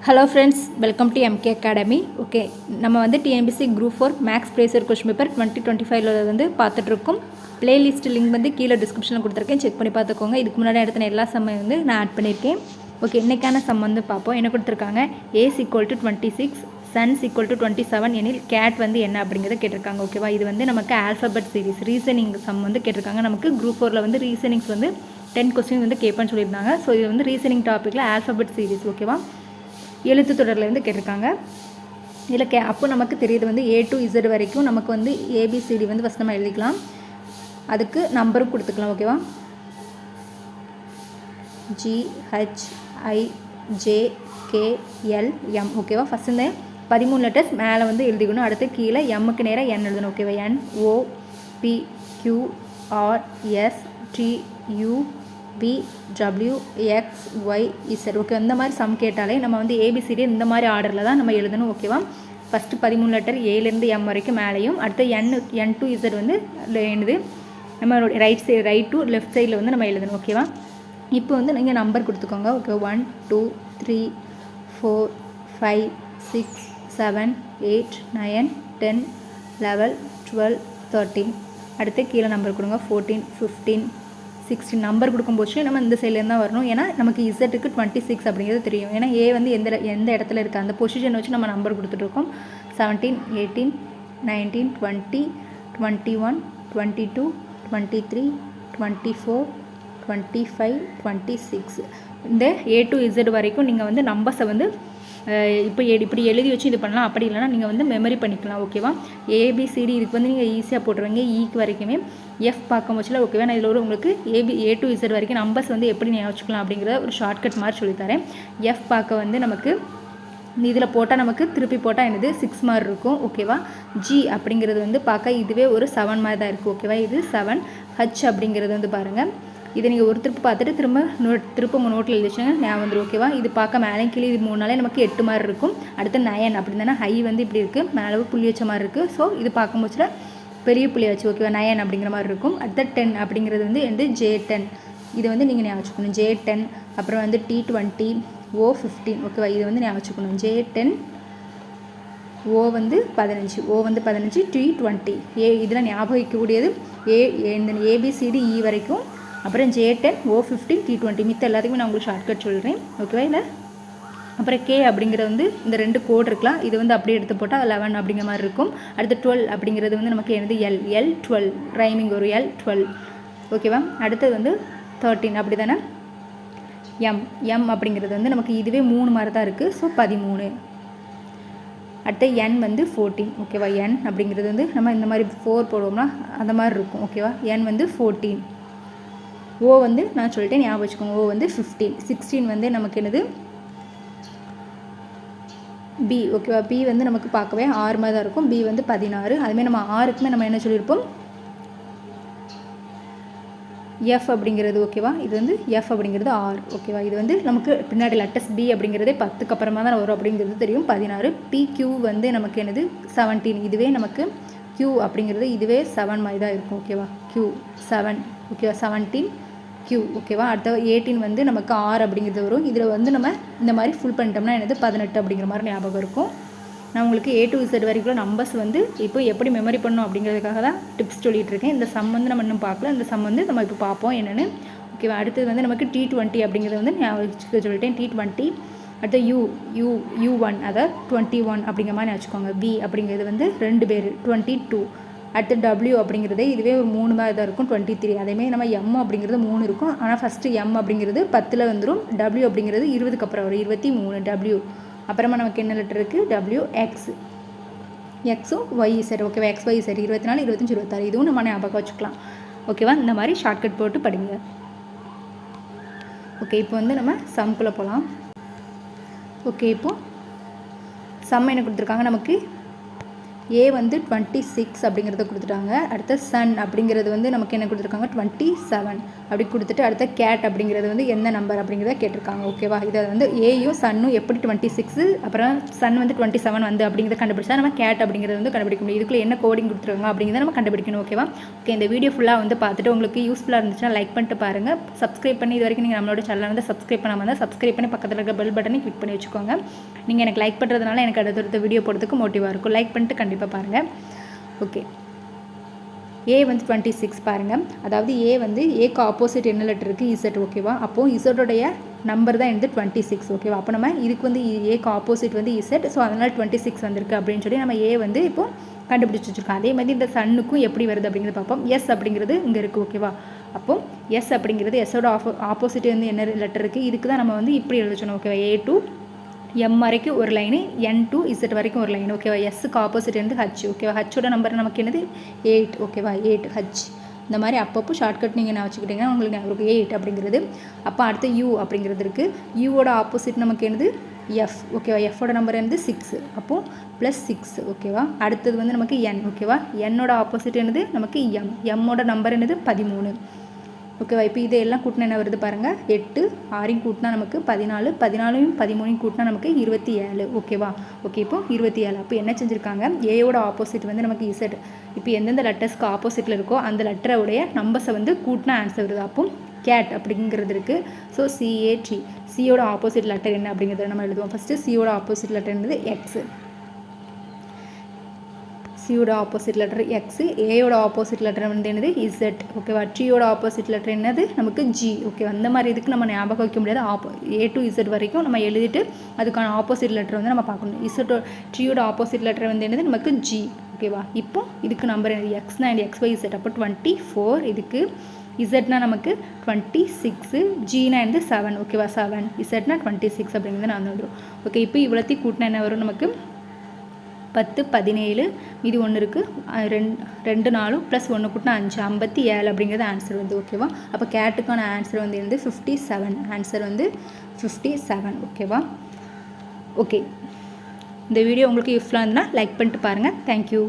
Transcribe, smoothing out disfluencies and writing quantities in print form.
Hello friends, welcome to MK academy. Okay, நம்ம வந்து TNPSC group 4 maths ப்ரேசர் question paper 2025 வந்து பார்த்துட்ருக்கோம். பிளேலிஸ்ட் லிங்க் வந்து கீழே டிஸ்கிரிப்ஷனில் கொடுத்துருக்கேன், செக் பண்ணி பார்த்துக்கோங்க. இதுக்கு முன்னாடி எடுத்த எல்லா சம்மையும் வந்து நான் ஆட் பண்ணியிருக்கேன். ஓகே, இன்றைக்கான சம் வந்து பார்ப்போம். என்ன கொடுத்துருக்காங்க? Ace equal to 26, suns equal to 27 எனில் கேட் வந்து என்ன அப்படிங்கிறத கேட்டிருக்காங்க. ஓகேவா, இது வந்து நமக்கு ஆல்ஃபபெட் சீரிஸ் ரீசனிங் சம் வந்து கேட்டிருக்காங்க. நமக்கு குரூப் 4 வந்து ரீசனிங்ஸ் வந்து 10 கொஸ்டின் வந்து கேட்பேன்னு சொல்லியிருந்தாங்க. ஸோ இது வந்து ரீசனிங் டாப்பிக்கில் ஆல்ஃபபெட் சீரிஸ். ஓகேவா, எழுத்து தொடர்லேருந்து கேட்டிருக்காங்க. இதில் அப்போ நமக்கு தெரியுது வந்து A to Z வரைக்கும் நமக்கு வந்து ABCD வந்து ஃபஸ்ட் நம்ம எழுதிக்கலாம். அதுக்கு நம்பரும் கொடுத்துக்கலாம். ஓகேவா, GHIJKLM. ஓகேவா, ஃபஸ்ட் இந்த 13 லெட்டர்ஸ் மேலே வந்து எழுதிக்கணும். அடுத்து கீழே எம்முக்கு நேராக N எழுதணும். ஓகேவா, NOPQRSTUVWXYZ. ஓகே, இந்த மாதிரி சம் கேட்டாலே நம்ம வந்து ஏபிசிடி இந்த மாதிரி ஆர்டரில் தான் நம்ம எழுதணும். ஓகேவா, ஃபஸ்ட்டு 13 லெட்டர் ஏலேருந்து எம் வரைக்கும் மேலேயும், அடுத்து N to Z வந்து எழுது நம்மளோட ரைட் டு லெஃப்ட் சைடில் வந்து நம்ம எழுதணும். ஓகேவா, இப்போ வந்து நீங்கள் நம்பர் கொடுத்துக்கோங்க. ஓகே, 1 2 3 4 5 6 7 8 9 10 11 12 13. அடுத்து கீழே நம்பர் கொடுங்க. 14 15 16 நம்பர் கொடுக்கும்போது நம்ம இந்த சைட்லேருந்து தான் வரணும். ஏன்னா நமக்கு இசட்டுக்கு 26 அப்படிங்கிறது தெரியும். ஏன்னா ஏ வந்து எந்த இடத்துல இருக்குது அந்த பொசிஷன் வச்சு நம்ம நம்பர் கொடுத்துட்ருக்கோம். 17 18 19 20 21 22 23 24 25 26. இந்த A to Z வரைக்கும் நீங்கள் வந்து நம்பர்ஸை வந்து இப்போ இப்படி எழுதி வச்சு இது பண்ணலாம். அப்படி இல்லைனா நீங்கள் வந்து மெமரி பண்ணிக்கலாம். ஓகேவா, ஏபிசிடி இதுக்கு வந்து நீங்கள் ஈஸியாக போட்டுருவீங்க. ஈக்கு வரைக்குமே எஃப் பார்க்கும் போச்சுல. ஓகேவா, நான் இதில் உங்களுக்கு A to Z வரைக்கும் நம்பர்ஸ் வந்து எப்படி நீங்கள் வச்சுக்கலாம் அப்படிங்கிறத ஒரு ஷார்ட்கட் மாதிரி சொல்லித்தரேன். எஃப் பார்க்க வந்து நமக்கு இதில் போட்டால் நமக்கு திருப்பி போட்டால் என்னது 6 மாதிரி இருக்கும். ஓகேவா, ஜி அப்படிங்கிறது வந்து பார்க்க இதுவே ஒரு 7 மாதிரி தான் இருக்குது. ஓகேவா, இது 7. ஹச் அப்படிங்கிறது வந்து பாருங்கள், இதை நீங்கள் ஒரு திருப்பு பார்த்துட்டு திரும்ப நோட்டில் எழுதி வச்சுங்க, ஞாபகம் வந்துடும். ஓகேவா, இது பார்க்க மேலே கீழே இது 3 நாளே நமக்கு 8 மாதிரி இருக்கும். அடுத்து 9 அப்படி தானே, ஹை வந்து இப்படி இருக்குது, மேலே புள்ளி வச்ச மாதிரி இருக்குது. ஸோ இது பார்க்கும்போது பெரிய புள்ளி வச்சு. ஓகேவா, 9 அப்படிங்கிற மாதிரி இருக்கும். அடுத்த 10 அப்படிங்கிறது வந்து J10. இது வந்து நீங்கள் ஞாபகம் வச்சுக்கணும். J10. அப்புறம் வந்து T20 O15. ஓகேவா, இது வந்து ஞாபகம் வச்சுக்கணும். J10 O வந்து 15 T20. இதில் ஞாபகம் வைக்கக்கூடியது இந்த ABCD E வரைக்கும், அப்புறம் J10 O15 T20. மித்த எல்லாத்துக்குமே நான் உங்களுக்கு ஷார்ட்கட் சொல்கிறேன். ஓகேவா, இல்லை அப்புறம் K அப்படிங்கிறது வந்து இந்த 2 கோட் இருக்கலாம். இது வந்து அப்படியே எடுத்து போட்டால் 11 அப்படிங்கிற மாதிரி இருக்கும். அடுத்து 12 அப்படிங்கிறது வந்து நமக்கு என்னது L12 ரைமிங் ஒரு L12. ஓகேவா, அடுத்தது வந்து 13 அப்படி தானே. M அப்படிங்கிறது வந்து நமக்கு இதுவே 3 மாதிரி தான் இருக்குது. ஸோ 13. அடுத்து N வந்து 14. ஓகேவா, N அப்படிங்கிறது வந்து நம்ம இந்த மாதிரி 4 போடுவோம்னா அந்த மாதிரி இருக்கும். ஓகேவா, N வந்து 14. O வந்து நான் சொல்லிட்டேன், ஞாபகம் வச்சுக்கோங்க. O வந்து 15. 16 வந்து நமக்கு என்னது B. ஓகேவா, B வந்து நமக்கு பார்க்கவே 6 மாதிரி தான் இருக்கும். B வந்து 16. அதுமாதிரி நம்ம 6க்குமே நம்ம என்ன சொல்லியிருப்போம், F அப்படிங்கிறது. ஓகேவா, இது வந்து F அப்படிங்கிறது 6. ஓகேவா, இது வந்து நமக்கு பின்னாடி லெட்டர்ஸ் B அப்படிங்கிறதே 10க்கு அப்புறமா தான் வரும் அப்படிங்கிறது தெரியும். 16. PQ வந்து நமக்கு என்னது 17. இதுவே நமக்கு Q அப்படிங்கிறது இதுவே 7 மாதிரி தான் இருக்கும். ஓகேவா, Q 7. ஓகேவா, 17 Q. ஓகேவா, அடுத்த 18 வந்து நமக்கு R அப்படிங்கிறது வரும். இதில் வந்து நம்ம இந்த மாதிரி ஃபுல் பண்ணிட்டோம்னா என்னது 18 அப்படிங்கிற மாதிரி ஞாபகம் இருக்கும். நான் உங்களுக்கு A to Z வரைக்கும் நம்பர்ஸ் வந்து இப்போ எப்படி மெமரி பண்ணணும் அப்படிங்கிறதுக்காக தான் டிப்ஸ் சொல்லிகிட்டு இருக்கேன். இந்த சம் வந்து நம்ம இன்னும் பார்க்கல. இந்த சம் வந்து நம்ம இப்போ பார்ப்போம் என்னென்னு. ஓகேவா, அடுத்தது வந்து நமக்கு T20 அப்படிங்கிறது வந்து நான் சொல்லிட்டேன். T20. அடுத்து U1 அதாவது 21 அப்படிங்கிற மாதிரி வச்சுக்கோங்க. V அப்படிங்கிறது வந்து 2 பேர் 22. அடுத்து W அப்படிங்கிறது இதுவே ஒரு 3 மாதிரி தான் இருக்கும் 23. அதேமாதிரி நம்ம M அப்படிங்கிறது 3 இருக்கும். ஆனால் ஃபஸ்ட்டு M அப்படிங்கிறது 10ல் வந்துடும். W அப்படிங்கிறது 20க்கு அப்புறம் வரும் 23 W. அப்புறமா நமக்கு என்ன லெட்டர் இருக்குது WX. Xும் YZ. ஓகேவா, XYZ 24 25 26. இதுவும் நம்ம ஞாபகம் வச்சுக்கலாம். ஓகேவா, இந்த மாதிரி ஷார்ட்கட் போட்டு படிங்க. ஓகே, இப்போ வந்து நம்ம சம்குள்ளே போகலாம். ஓகே, இப்போது சம் என்ன கொடுத்துருக்காங்க நமக்கு, A வந்து 26 அப்படிங்கிறத கொடுத்துட்டாங்க. அடுத்த சன் அப்படிங்கிறது வந்து நமக்கு என்ன கொடுத்துருக்காங்க 27. அப்படி கொடுத்துட்டு அடுத்த கேட் அப்படிங்கிறது வந்து எந்த நம்பர் அப்படிங்கிறத கேட்டிருக்காங்க. ஓகேவா, இதை வந்து ஏயும் சன்னும் எப்படி 26 அப்புறம் சன் வந்து 27 வந்து அப்படிங்கிறத கண்டுபிடிச்சா நம்ம கேட் அப்படிங்கிறது வந்து கண்டுபிடிக்க முடியும். இதுக்குள்ள என்ன கோடிங் கொடுத்துருக்காங்க அப்படிங்கிறத நம்ம கண்டுபிடிக்கணும். ஓகேவா, ஓகே, இந்த வீடியோ ஃபுல்லாக வந்து பார்த்துட்டு உங்களுக்கு யூஸ்ஃபுல்லாக இருந்துச்சுன்னா லைக் பண்ணிட்டு பாருங்கள். சப்ஸ்கிரைப் பண்ணி இது வரைக்கும் நீங்கள் நம்மளோட சேனலை வந்து சப்ஸ்கிரைப் பண்ணாமல் இருந்தால் சப்ஸ்கிரைப் பண்ணி பக்கத்தில் இருக்க பெல் பட்டனை கிளிக் பண்ணி வச்சுக்கோங்க. நீங்கள் எனக்கு லைக் பண்ணுறதுனால எனக்கு அடுத்தடுத்த வீடியோ போடுறதுக்கு மோட்டிவாக இருக்கும். லைக் பண்ணிட்டு கண்டிப்பாக பாருங்கள். ஓகே, ஏ வந்து 26 பாருங்கள். அதாவது ஏ வந்து ஏக்கு ஆப்போசிட் என்ன லெட்டர் இருக்குது? இசட். ஓகேவா, அப்போது இசட்டோடைய நம்பர் தான் வந்து 26. ஓகேவா, அப்போ நம்ம இதுக்கு வந்து ஏக்கு ஆப்போசிட் வந்து இசட். ஸோ அதனால் 26 வந்திருக்கு அப்படின்னு சொல்லி நம்ம ஏ வந்து இப்போது கண்டுபிடிச்சி வச்சுருக்கோம். அதே மாதிரி இந்த சன்னுக்கும் எப்படி வருது அப்படிங்கிறது பார்ப்போம். எஸ் அப்படிங்கிறது இங்கே இருக்குது. ஓகேவா, அப்போது எஸ் அப்படிங்கிறது எஸ்ஸோட ஆப்போசிட் வந்து என்ன லெட்டர் இருக்குது? இதுக்கு தான் நம்ம வந்து இப்படி எழுதிச்சோம். ஓகேவா, ஏ டு எம் வரைக்கும் ஒரு லைனு, என் டு இசட் வரைக்கும் ஒரு லைன். ஓகேவா, எஸ்ஸுக்கு ஆப்போசிட் வந்து ஹச். ஓகேவா, ஹச்சோட நம்பர் நமக்கு என்னது 8. ஓகேவா, 8 ஹச். இந்த மாதிரி அப்பப்போ ஷார்ட்கட் நீங்கள் நான் வச்சுக்கிட்டிங்கன்னா உங்களுக்கு ஞாபகம் 8 அப்படிங்கிறது. அப்போ அடுத்து யூ அப்படிங்கிறது இருக்குது. யூவோட ஆப்போசிட் நமக்கு என்னது எஃப். ஓகேவா, எஃபோட நம்பர் என்னது 6. அப்போது +6. ஓகேவா, அடுத்தது வந்து நமக்கு என். ஓகேவா, என்னோட ஆப்போசிட் என்னது நமக்கு எம். எம்மோட நம்பர் என்னது 13. ஓகேவா, இப்போ இதையெல்லாம் கூட்டினா என்ன வருது பாருங்கள். 8 6 கூட்டினா நமக்கு 14, 14 13 கூட்டினா நமக்கு 27. ஓகேவா, ஓகே, இப்போ 27. அப்போ என்ன செஞ்சுருக்காங்க, ஏயோட ஆப்போசிட் வந்து நமக்கு இசட். இப்போ எந்தெந்த லெட்டர்ஸ்க்கு ஆப்போசிட்டில் இருக்கோ அந்த லெட்டரோடைய நம்பர்ஸை வந்து கூட்டினா ஆன்சர் வருது. அப்போ கேட் அப்படிங்கிறது இருக்குது. ஸோ சிஏடி, சியோட ஆப்போசிட் லெட்டர் என்ன அப்படிங்கிறத நம்ம எழுதுவோம். ஃபஸ்ட்டு சியோட ஆப்போசிட் லெட்டர் என்னது எக்ஸ். சியோட ஆப்போசிட் லெட்டர் எக்ஸ். ஏயோட ஆப்போசிட் லெட்டர் வந்து என்னது இசட். ஓகேவா, டியோட ஆப்போசிட் லெட்டர் என்னது நமக்கு ஜி. ஓகே, அந்த மாதிரி இதுக்கு நம்ம ஞாபகம் வைக்க முடியாது. ஏ டு இசட் வரைக்கும் நம்ம எழுதிட்டு அதுக்கான ஆப்போசிட் லெட்டர் வந்து நம்ம பார்க்கணும். இசட்டோ டியோட ஆப்போசிட் லெட்டர் வந்து என்னது நமக்கு ஜி. ஓகேவா, இப்போ இதுக்கு நம்பர் என்னது எக்ஸ்னா XY இசட். அப்போ 24. இதுக்கு இசட்னா நமக்கு 26, ஜினா வந்து 7. ஓகேவா, 7 இசட்னா 26 அப்படிங்கிறது நான் வந்துடும். ஓகே, இப்போ இவ்வளோத்தையும் கூட்டினா என்ன வரும் நமக்கு 10 17. இது ஒன்று இருக்குது 2 4 + 1 கூட்டினா 5 57 அப்படிங்கிறது ஆன்சர் வந்து. ஓகேவா, அப்போ கேட்டுக்கான ஆன்சர் வந்து 57. ஆன்சர் வந்து 57. ஓகேவா, ஓகே, இந்த வீடியோ உங்களுக்கு யூஸ்ஃபுல்லாக இருந்ததுன்னா லைக் பண்ணிட்டு பாருங்கள். தேங்க்யூ.